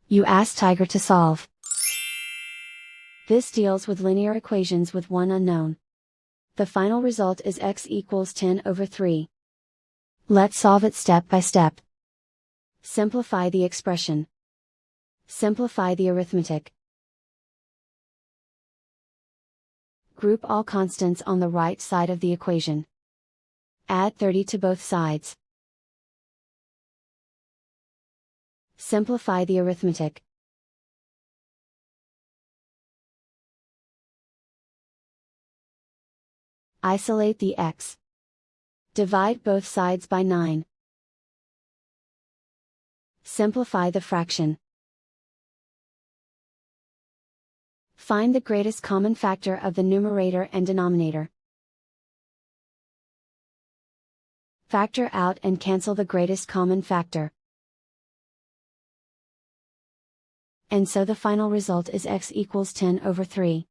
You ask Tiger to solve. This deals with linear equations with one unknown. The final result is x equals 10/3. Let's solve it step by step. Simplify the expression. Simplify the arithmetic. Group all constants on the right side of the equation. Add 30 to both sides. Simplify the arithmetic. Isolate the x. Divide both sides by 9. Simplify the fraction. Find the greatest common factor of the numerator and denominator. Factor out and cancel the greatest common factor. And so the final result is x equals 10/3.